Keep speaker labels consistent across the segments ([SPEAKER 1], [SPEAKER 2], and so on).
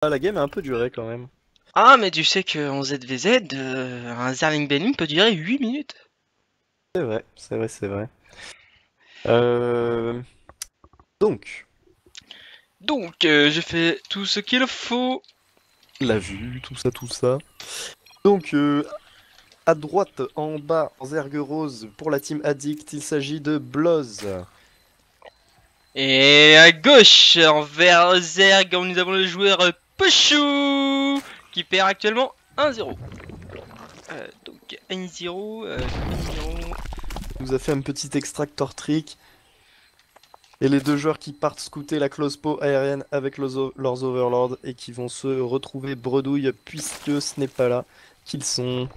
[SPEAKER 1] Ah, la game a un peu duré quand même.
[SPEAKER 2] Ah, mais tu sais qu'en ZVZ, un Zerling Belling peut durer 8 minutes.
[SPEAKER 1] C'est vrai, c'est vrai, c'est vrai. Euh... Donc,
[SPEAKER 2] Donc, j'ai fait tout ce qu'il faut.
[SPEAKER 1] la vue, tout ça, tout ça. Donc, à droite, en bas, en zergue rose, pour la team Addict, il s'agit de Bloz.
[SPEAKER 2] Et à gauche, envers Zerg, nous avons le joueur Pochou qui perd actuellement 1-0. Donc 1-0, 1-0.
[SPEAKER 1] Il nous a fait un petit extractor trick. Et les deux joueurs qui partent scouter la close po aérienne avec leurs overlords et qui vont se retrouver bredouille puisque ce n'est pas là qu'ils sont.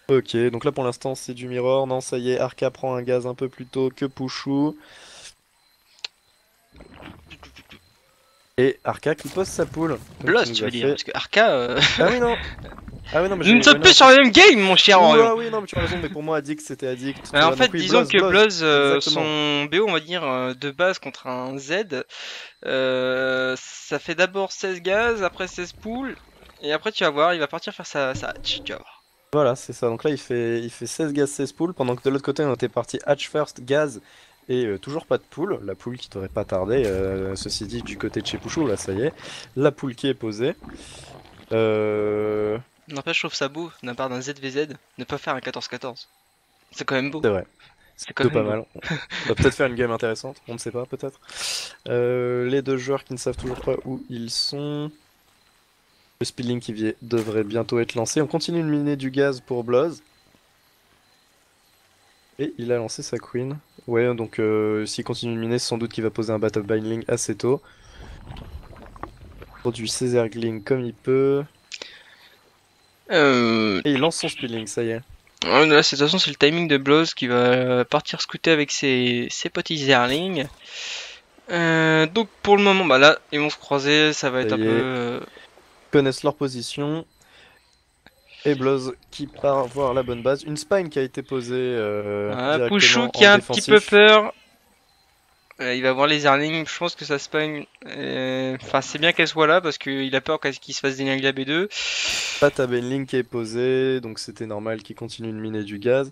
[SPEAKER 1] Ok, donc là pour l'instant c'est du mirror. Non, ça y est, Arca prend un gaz un peu plus tôt que Pushu. Et Arca qui pose sa poule. Donc il
[SPEAKER 2] Bloss,
[SPEAKER 1] nous
[SPEAKER 2] tu
[SPEAKER 1] a
[SPEAKER 2] veux dire,
[SPEAKER 1] fait.
[SPEAKER 2] parce que Arca.
[SPEAKER 1] Ah oui, non! Ah oui, non, mais
[SPEAKER 2] Nous ne
[SPEAKER 1] j'ai.
[SPEAKER 2] sommes
[SPEAKER 1] Ouais,
[SPEAKER 2] plus
[SPEAKER 1] non.
[SPEAKER 2] sur le même game, mon cher Orion.
[SPEAKER 1] Oula, oui, non, mais tu as raison, mais pour moi, Addict c'était Addict, tu
[SPEAKER 2] En
[SPEAKER 1] vois. Donc
[SPEAKER 2] fait,
[SPEAKER 1] oui,
[SPEAKER 2] disons
[SPEAKER 1] Bloz,
[SPEAKER 2] que
[SPEAKER 1] Bloz,
[SPEAKER 2] Bloss,
[SPEAKER 1] exactement.
[SPEAKER 2] son BO, on va dire, de base contre un Z, ça fait d'abord 16 gaz, après 16 poules, et après tu vas voir, il va partir faire sa hatch, tu vas voir.
[SPEAKER 1] Voilà, c'est ça. Donc là, il fait 16 gaz, 16 poules, pendant que de l'autre côté, on était parti hatch first, gaz, et toujours pas de poule. La poule qui devrait pas tarder, ceci dit, du côté de chez Pouchou, là, ça y est. La poule qui est posée. Euh...
[SPEAKER 2] N'empêche, je trouve ça beau, de la part d'un ZVZ, ne pas faire un 14-14. C'est quand même beau,
[SPEAKER 1] C'est vrai. C'est
[SPEAKER 2] c'est quand
[SPEAKER 1] plutôt
[SPEAKER 2] même
[SPEAKER 1] pas
[SPEAKER 2] beau.
[SPEAKER 1] mal. On va peut-être faire une game intéressante, on ne sait pas, peut-être. Les deux joueurs qui ne savent toujours pas où ils sont. Le speedling devrait bientôt être lancé. On continue de miner du gaz pour Bloz. Et il a lancé sa queen. Ouais, donc s'il continue de miner, c'est sans doute qu'il va poser un Battle Binding assez tôt. Produit ses Zergling comme il peut.
[SPEAKER 2] Euh,
[SPEAKER 1] Et il lance son speedling, ça y est.
[SPEAKER 2] Là, de toute façon, c'est le timing de Blows qui va partir scouter avec ses petits Zerling. Donc pour le moment, bah là, ils vont se croiser, ça va
[SPEAKER 1] Ça
[SPEAKER 2] être un
[SPEAKER 1] y
[SPEAKER 2] peu.
[SPEAKER 1] est. Ils connaissent leur position. Et Bloz qui part voir la bonne base. Une spine qui a été posée
[SPEAKER 2] Pouchou
[SPEAKER 1] directement
[SPEAKER 2] qui
[SPEAKER 1] en
[SPEAKER 2] a un petit peu
[SPEAKER 1] défensif.
[SPEAKER 2] peur. Il va voir les Zerling, je pense que ça spawn. Enfin, c'est bien qu'elle soit là parce qu'il a peur qu'il se fasse dénigrer la B2.
[SPEAKER 1] Pas ta Benling qui est posée, donc c'était normal qu'il continue de miner du gaz.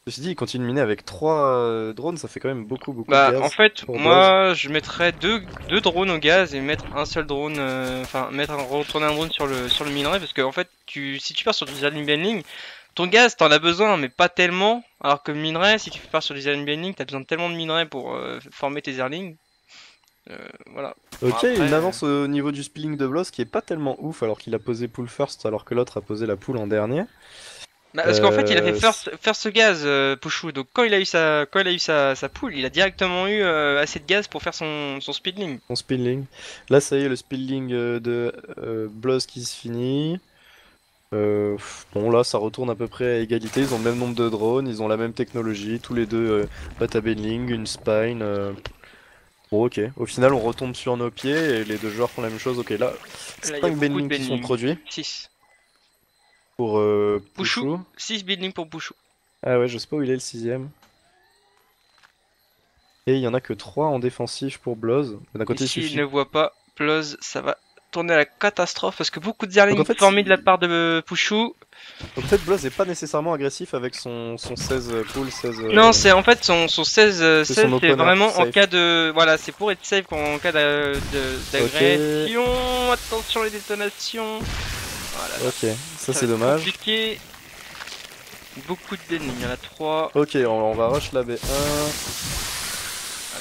[SPEAKER 1] Ceci dit, il continue de miner avec 3 drones, ça fait quand même beaucoup, beaucoup de
[SPEAKER 2] Bah, en
[SPEAKER 1] gaz
[SPEAKER 2] fait,
[SPEAKER 1] pour Bloz.
[SPEAKER 2] moi, je mettrais deux drones au gaz et mettre un seul drone, enfin, retourner un drone sur le minerai parce que, en fait, si tu pars sur du Zerling Benling, ton gaz, t'en as besoin, mais pas tellement. Alors que le minerai, si tu pars sur du Zerling Benling, t'as besoin de tellement de minerai pour former tes Zerling. Voilà. Bon,
[SPEAKER 1] Ok,
[SPEAKER 2] après.
[SPEAKER 1] une avance au niveau du spilling de Bloz qui est pas tellement ouf alors qu'il a posé pool first alors que l'autre a posé la pool en dernier.
[SPEAKER 2] Bah, parce qu'en fait, il a fait
[SPEAKER 1] Euh,
[SPEAKER 2] first gaz, Pouchou. Donc, quand il a eu sa poule, il a directement eu assez de gaz pour faire son speedling.
[SPEAKER 1] son spilling. Là, ça y est, le spilling de Bloz qui se finit. Bon, là, ça retourne à peu près à égalité. Ils ont le même nombre de drones, ils ont la même technologie. Tous les deux, Bata Benling, une spine. Bon, ok. Au final, on retombe sur nos pieds et les deux joueurs font la même chose. Ok, là,
[SPEAKER 2] Là, il y a
[SPEAKER 1] 5
[SPEAKER 2] beaucoup de
[SPEAKER 1] Benling qui sont
[SPEAKER 2] bending.
[SPEAKER 1] produits
[SPEAKER 2] 6.
[SPEAKER 1] pour
[SPEAKER 2] Pouchou,
[SPEAKER 1] Pushu.
[SPEAKER 2] 6 building pour Pouchou.
[SPEAKER 1] Ah ouais, je sais pas où il est le sixième. Et il y en a que 3 en défensif pour Bloz. D'un
[SPEAKER 2] Et
[SPEAKER 1] côté, il
[SPEAKER 2] s'il ne
[SPEAKER 1] suffit.
[SPEAKER 2] voit pas, Plus, ça va tourner à la catastrophe parce que beaucoup de
[SPEAKER 1] Donc en
[SPEAKER 2] Zerling
[SPEAKER 1] fait,
[SPEAKER 2] formés de la part de Pouchou.
[SPEAKER 1] Bloz est pas nécessairement agressif avec son 16 pool, 16.
[SPEAKER 2] Non, c'est en fait son 16,
[SPEAKER 1] C'est son
[SPEAKER 2] 16 c'est
[SPEAKER 1] opener
[SPEAKER 2] vraiment en cas
[SPEAKER 1] safe.
[SPEAKER 2] de. Voilà, c'est pour être safe en cas
[SPEAKER 1] Ok,
[SPEAKER 2] d'agression. Attention les détonations. Voilà, là,
[SPEAKER 1] ok, ça
[SPEAKER 2] ça va
[SPEAKER 1] c'est
[SPEAKER 2] être
[SPEAKER 1] dommage.
[SPEAKER 2] compliqué. Beaucoup de bending, il y en a 3.
[SPEAKER 1] Ok, on va rush la B1.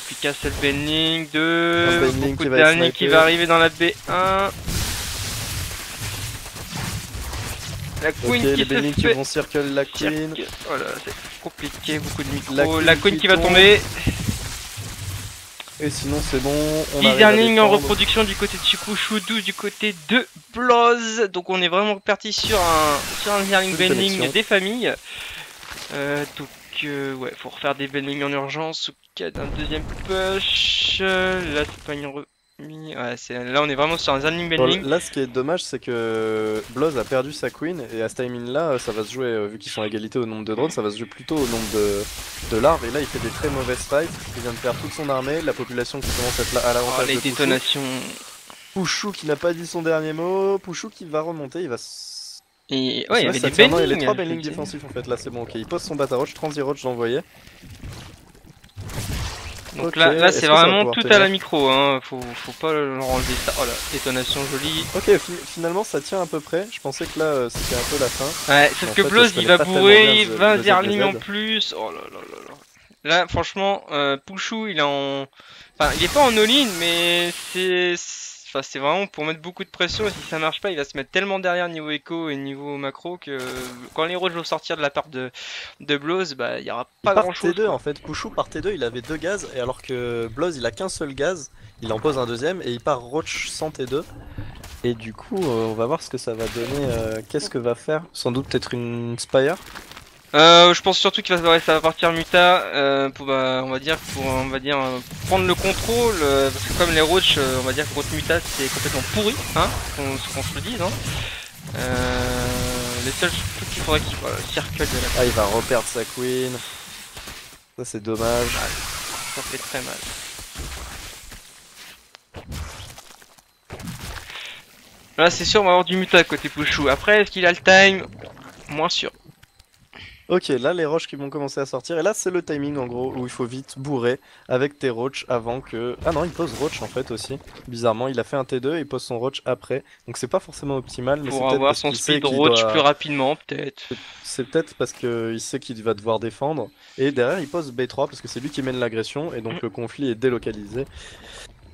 [SPEAKER 2] Puis Castle Bending,
[SPEAKER 1] Un
[SPEAKER 2] 2.
[SPEAKER 1] Baneling
[SPEAKER 2] Beaucoup
[SPEAKER 1] qui
[SPEAKER 2] de
[SPEAKER 1] va être
[SPEAKER 2] Zerling qui va
[SPEAKER 1] snipé.
[SPEAKER 2] arriver dans la B1. La
[SPEAKER 1] Ok,
[SPEAKER 2] Queen qui
[SPEAKER 1] les
[SPEAKER 2] se
[SPEAKER 1] Baneling qui
[SPEAKER 2] fait
[SPEAKER 1] vont circle la Queen.
[SPEAKER 2] cirque. Voilà, c'est compliqué, beaucoup de
[SPEAKER 1] La
[SPEAKER 2] micro. La
[SPEAKER 1] Queen
[SPEAKER 2] Queen
[SPEAKER 1] qui
[SPEAKER 2] qui va
[SPEAKER 1] tombe.
[SPEAKER 2] tomber.
[SPEAKER 1] Et sinon c'est bon, on
[SPEAKER 2] 10
[SPEAKER 1] arrive à
[SPEAKER 2] Zerling en
[SPEAKER 1] défendre.
[SPEAKER 2] reproduction du côté de Chipouchou, 12 du côté de Bloz. Donc on est vraiment reparti sur un Zerling
[SPEAKER 1] Une
[SPEAKER 2] Bending
[SPEAKER 1] connexion.
[SPEAKER 2] des familles. Ouais, faut refaire des Bending en urgence au cas d'un deuxième push. Là, c'est pas une remise. Ouais, là, on est vraiment sur un Zerling
[SPEAKER 1] Bon,
[SPEAKER 2] Bending.
[SPEAKER 1] là, ce qui est dommage, c'est que Bloz a perdu sa queen, et à ce timing-là, ça va se jouer, vu qu'ils sont à égalité au nombre de drones, ça va se jouer plutôt au nombre de larves, et là, il fait des très mauvaises fights, il vient de perdre toute son armée, la population qui commence à être là à
[SPEAKER 2] Oh,
[SPEAKER 1] l'avantage
[SPEAKER 2] les
[SPEAKER 1] de Pushu.
[SPEAKER 2] détonations.
[SPEAKER 1] Pouchou qui n'a pas dit son dernier mot. Pouchou qui va remonter, il va...
[SPEAKER 2] Et ouais, il y avait
[SPEAKER 1] ça
[SPEAKER 2] des
[SPEAKER 1] tient, non, il y a les
[SPEAKER 2] bendings.
[SPEAKER 1] 3 bendings défensifs en fait, là c'est bon, ok. Il pose son Bataroach, Transi Roach d'envoyer.
[SPEAKER 2] Donc
[SPEAKER 1] Ok,
[SPEAKER 2] là
[SPEAKER 1] est-ce
[SPEAKER 2] c'est
[SPEAKER 1] que ça va
[SPEAKER 2] vraiment
[SPEAKER 1] pouvoir
[SPEAKER 2] tout à
[SPEAKER 1] tenir?
[SPEAKER 2] la micro, hein. Faut pas leur enlever ça. Oh là, détonation jolie.
[SPEAKER 1] Ok, finalement ça tient à peu près. Je pensais que là c'était un peu la fin.
[SPEAKER 2] Ouais,
[SPEAKER 1] Mais
[SPEAKER 2] sauf
[SPEAKER 1] en
[SPEAKER 2] que
[SPEAKER 1] fait,
[SPEAKER 2] Bloz
[SPEAKER 1] je
[SPEAKER 2] il
[SPEAKER 1] connais
[SPEAKER 2] va
[SPEAKER 1] pas tellement bien
[SPEAKER 2] bourrer, 20
[SPEAKER 1] le
[SPEAKER 2] Zerling en
[SPEAKER 1] ZVZ.
[SPEAKER 2] plus. Oh là là là là. Là, franchement, Pouchou, il est en... Enfin, il est pas en all-in, mais Enfin, c'est vraiment pour mettre beaucoup de pression, et si ça marche pas, il va se mettre tellement derrière niveau écho et niveau macro que quand les roches vont sortir de la part de Bloz, bah, il y aura
[SPEAKER 1] Il
[SPEAKER 2] pas
[SPEAKER 1] part
[SPEAKER 2] grand chose,
[SPEAKER 1] T2
[SPEAKER 2] quoi.
[SPEAKER 1] en fait. Pouchou par T2, il avait 2 gaz, et alors que Bloz il a qu'un seul gaz, il en pose un deuxième, et il part Roach sans T2. Et du coup, on va voir ce que ça va donner. Qu'est-ce que va faire? Sans doute peut-être une Spire.
[SPEAKER 2] Je pense surtout qu'il va, ouais, ça va partir Muta pour, bah, on va dire, prendre le contrôle, parce que comme les roches, on va dire que contre Muta c'est complètement pourri, hein, qu'on se le dise, hein. Les seuls trucs qu'il faudrait qu'il, voilà, le circle de la,
[SPEAKER 1] Ah, il va reperdre sa Queen. Ça c'est dommage.
[SPEAKER 2] ça fait très mal. Là c'est sûr on va avoir du Muta côté Pouchou. Après est-ce qu'il a le time? Moins sûr.
[SPEAKER 1] Ok, là les roches qui vont commencer à sortir. Et là c'est le timing en gros où il faut vite bourrer avec tes roches avant que... Ah non, il pose roach en fait aussi. Bizarrement, il a fait un T2 et il pose son roach après. Donc c'est pas forcément optimal, mais c'est
[SPEAKER 2] Pour
[SPEAKER 1] peut-être
[SPEAKER 2] avoir
[SPEAKER 1] parce
[SPEAKER 2] son
[SPEAKER 1] qu'il sait
[SPEAKER 2] speed
[SPEAKER 1] qu'il
[SPEAKER 2] roach plus
[SPEAKER 1] doit...
[SPEAKER 2] rapidement peut-être.
[SPEAKER 1] C'est peut-être parce qu'il sait qu'il va devoir défendre. Et derrière il pose B3 parce que c'est lui qui mène l'agression et donc le conflit est délocalisé.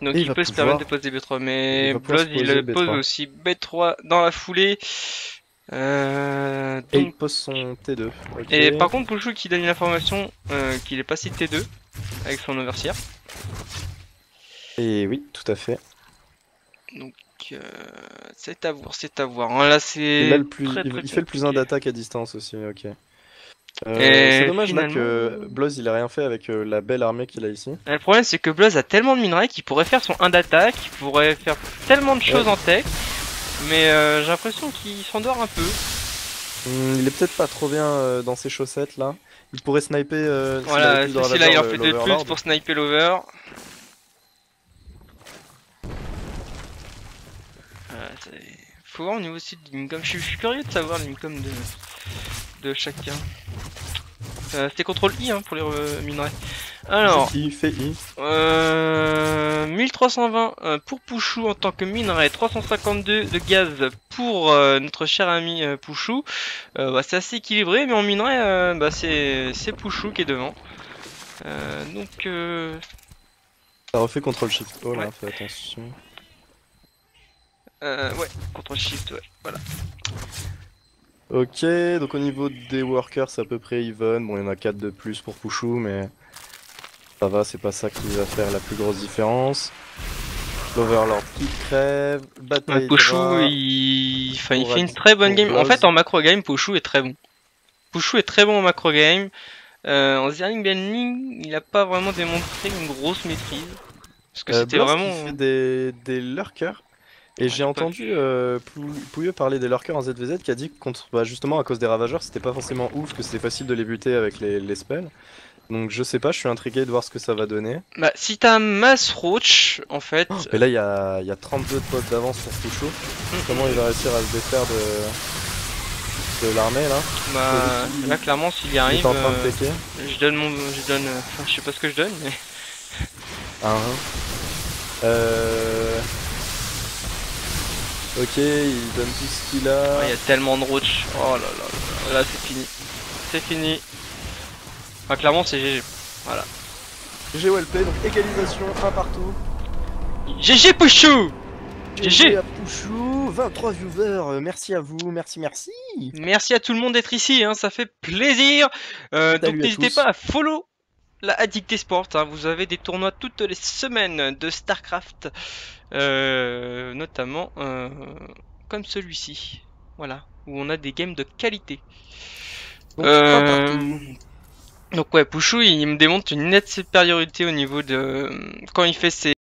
[SPEAKER 2] Donc
[SPEAKER 1] Et
[SPEAKER 2] il peut se permettre de
[SPEAKER 1] pouvoir...
[SPEAKER 2] poser B3,
[SPEAKER 1] il
[SPEAKER 2] mais
[SPEAKER 1] va pouvoir se
[SPEAKER 2] Blood
[SPEAKER 1] poser
[SPEAKER 2] il pose
[SPEAKER 1] B3.
[SPEAKER 2] aussi B3 dans la foulée.
[SPEAKER 1] Et il
[SPEAKER 2] Donc...
[SPEAKER 1] pose son T2. Ok.
[SPEAKER 2] Et par contre Pouchou qui donne une information qu'il est pas si T2 avec son overseer.
[SPEAKER 1] Et oui, tout à fait.
[SPEAKER 2] Donc c'est à voir, c'est à voir, hein. Là
[SPEAKER 1] Il a
[SPEAKER 2] c'est
[SPEAKER 1] le plus...
[SPEAKER 2] très très
[SPEAKER 1] il fait le plus 1
[SPEAKER 2] compliqué.
[SPEAKER 1] d'attaque à distance aussi, ok. C'est
[SPEAKER 2] Et
[SPEAKER 1] dommage là
[SPEAKER 2] finalement...
[SPEAKER 1] que Bloz il a rien fait avec la belle armée qu'il a ici.
[SPEAKER 2] Le problème c'est que Blood a tellement de minerais qu'il pourrait faire son 1 d'attaque, il pourrait faire tellement de choses
[SPEAKER 1] Ouais.
[SPEAKER 2] en tech, mais j'ai l'impression qu'il s'endort un peu.
[SPEAKER 1] Il est peut-être pas trop bien dans ses chaussettes là. Il pourrait sniper s'il avait
[SPEAKER 2] Voilà,
[SPEAKER 1] plus de
[SPEAKER 2] ceci là il
[SPEAKER 1] Ravager
[SPEAKER 2] en fait 2 de plus
[SPEAKER 1] l'Overlord.
[SPEAKER 2] pour sniper l'over. Faut voir au niveau aussi de l'income, je suis curieux de savoir l'income de chacun. C'était CTRL I hein, pour les minerais. Alors,
[SPEAKER 1] Il fait I.
[SPEAKER 2] 1320 pour Pouchou en tant que minerai, 352 de gaz pour notre cher ami Pouchou. Bah, c'est assez équilibré, mais en minerai, bah, c'est Pouchou qui est devant. Donc,
[SPEAKER 1] Ça refait CTRL Shift O là,
[SPEAKER 2] ouais.
[SPEAKER 1] fais attention.
[SPEAKER 2] Ouais, CTRL Shift, ouais, voilà.
[SPEAKER 1] Ok, donc au niveau des workers c'est à peu près even. Bon, il y en a 4 de plus pour Pouchou, mais ça va, c'est pas ça qui va faire la plus grosse différence. L'Overlord qui crève, bataille
[SPEAKER 2] Pouchou, il fait une très bonne
[SPEAKER 1] pour
[SPEAKER 2] game. En
[SPEAKER 1] Bloz.
[SPEAKER 2] fait, en macro game, Pouchou est très bon. Pouchou est très bon en macro game. En Zerling Benling, il a pas vraiment démontré une grosse maîtrise. Parce que c'était
[SPEAKER 1] Bloz
[SPEAKER 2] vraiment...
[SPEAKER 1] qui fait des lurkers. Et
[SPEAKER 2] Ouais,
[SPEAKER 1] j'ai
[SPEAKER 2] j'ai pas vu.
[SPEAKER 1] entendu Pouilleux parler des lurkers en ZVZ qui a dit que contre, bah, justement à cause des ravageurs c'était pas forcément ouf, que c'était facile de les buter avec les spells. Donc je sais pas, je suis intrigué de voir ce que ça va donner.
[SPEAKER 2] Bah, si t'as Mass Roach, en fait...
[SPEAKER 1] Mais là il y a 32 de potes d'avance pour Pouchou. Comment il va réussir à se défaire de l'armée là?
[SPEAKER 2] Bah, là, clairement, s'il y
[SPEAKER 1] Il
[SPEAKER 2] arrive,
[SPEAKER 1] est en train de péquer.
[SPEAKER 2] je donne mon... Enfin, je sais pas ce que je donne, mais...
[SPEAKER 1] Ok, il donne tout ce qu'il a.
[SPEAKER 2] Il y a tellement de roach. Oh là là, là c'est fini. C'est fini. Enfin, clairement, c'est GG. Voilà.
[SPEAKER 1] GOLP, donc égalisation, un partout.
[SPEAKER 2] GG Pouchou! GG!
[SPEAKER 1] à Pouchou, 23 viewers, merci à vous, merci.
[SPEAKER 2] Merci à tout le monde d'être ici, hein, ça fait plaisir. Donc
[SPEAKER 1] Salut à
[SPEAKER 2] n'hésitez
[SPEAKER 1] tous.
[SPEAKER 2] pas à follow la Addicté Sport, hein. Vous avez des tournois toutes les semaines de StarCraft, notamment comme celui-ci, voilà, où on a des games de qualité.
[SPEAKER 1] Donc un partout.
[SPEAKER 2] Donc ouais, Pouchou il me démontre une nette supériorité au niveau de quand il fait ses